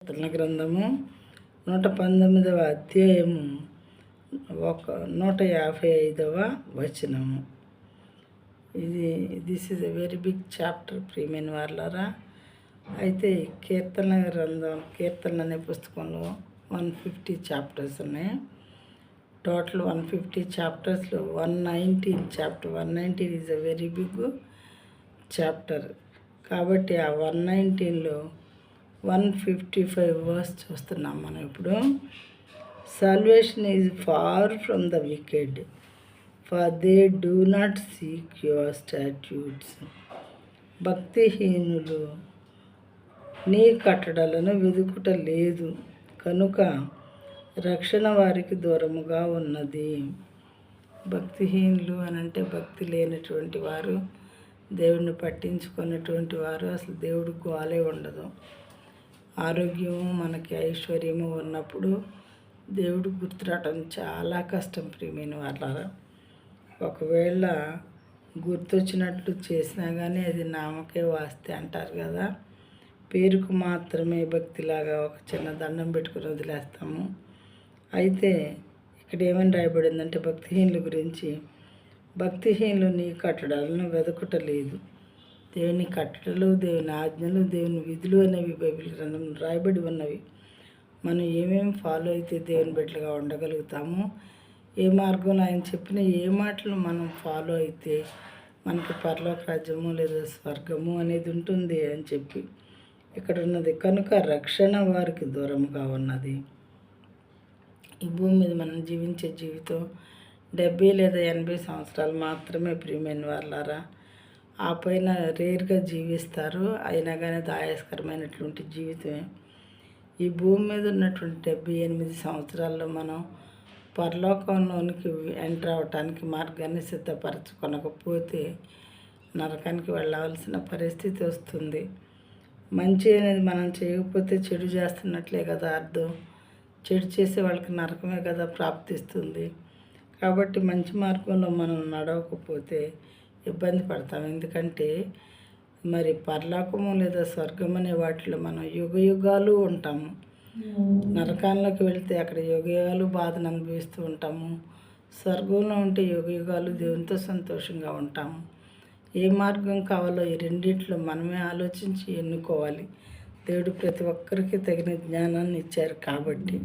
కీర్తనల గ్రంథము 119వ అధ్యాయము 155వ వచనము. This is a very big chapter ప్రియమైన వాళ్ళారా. అయితే కీర్తనల గ్రంథం కీర్తనలు అనే పుస్తకంలో 150 చాప్టర్స్ ఉన్నాయి. టోటల్ 150 చాప్టర్స్లో 119 is a very big chapter. కాబట్టి ఆ 119లో 155 వర్స్ చూస్తున్నాం మనం ఇప్పుడు. Salvation is far from the wicked, for they do not seek your statutes. భక్తిహీనులు నీ కట్టడలను వెదుకుట లేదు కనుక రక్షణ వారికి దూరముగా ఉన్నది. భక్తిహీనులు అని అంటే భక్తి లేనటువంటి వారు, దేవుడిని పట్టించుకున్నటువంటి వారు, అసలు దేవుడు గోలే ఉండదు. ఆరోగ్యము మనకి ఐశ్వర్యము ఉన్నప్పుడు దేవుడు గుర్తురావటం చాలా కష్టం ప్రియమైన వాళ్ళారా. ఒకవేళ గుర్తొచ్చినట్లు చేసినా కానీ అది నామకే వాస్తే అంటారు కదా. పేరుకు మాత్రమే భక్తిలాగా ఒక చిన్న దండం పెట్టుకుని వదిలేస్తాము. అయితే ఇక్కడ ఏమని రాయబడిందంటే భక్తిహీనుల గురించి, భక్తిహీనులు నీ కట్టడాలను వెదకుటలేదు. దేవుని కట్టడలు, దేవుని ఆజ్ఞలు, దేవుని విధులు అనేవి బైబిల్ గ్రంథంలో రాయబడి ఉన్నవి. మనం ఏమేమి ఫాలో అయితే దేవుని బిడ్డలుగా ఉండగలుగుతాము, ఏ మార్గంలో ఆయన చెప్పిన ఏ మాటలు మనం ఫాలో అయితే మనకి పరలోక రాజ్యము లేదా స్వర్గము అనేది ఉంటుంది అని చెప్పి ఇక్కడ ఉన్నది. కనుక రక్షణ వారికి దూరంగా ఉన్నది. ఈ భూమి మీద మనం జీవించే జీవితం 70 లేదా 80 సంవత్సరాలు మాత్రమే ప్రియమైన వాళ్ళారా. ఆ పైన రేర్గా జీవిస్తారు. అయినా కానీ అది ఆయాస్కరమైనటువంటి జీవితమే. ఈ భూమి మీద ఉన్నటువంటి 78 సంవత్సరాల్లో మనం పరలోకంలోనికి ఎంటర్ అవటానికి మార్గాన్ని సిద్ధపరచుకొనకపోతే నరకానికి వెళ్ళవలసిన పరిస్థితి వస్తుంది. మంచి అనేది మనం చేయకపోతే చెడు చేస్తున్నట్లే కదా అర్థం. చెడు చేసే వాళ్ళకి నరకమే కదా ప్రాప్తిస్తుంది. కాబట్టి మంచి మార్గంలో మనం నడవకపోతే ఇబ్బంది పడతాం. ఎందుకంటే మరి పరలోకము లేదా స్వర్గం అనే వాటిలో మనం యుగాలు ఉంటాము. నరకాల్లోకి వెళితే అక్కడ యుగాలు బాధను అనుభవిస్తూ ఉంటాము. స్వర్గంలో ఉంటే యుగాలు దేవునితో సంతోషంగా ఉంటాము. ఏ మార్గం కావాలో ఈ రెండిట్లో మనమే ఆలోచించి ఎన్నుకోవాలి. దేవుడు ప్రతి ఒక్కరికి తగిన జ్ఞానాన్ని ఇచ్చారు కాబట్టి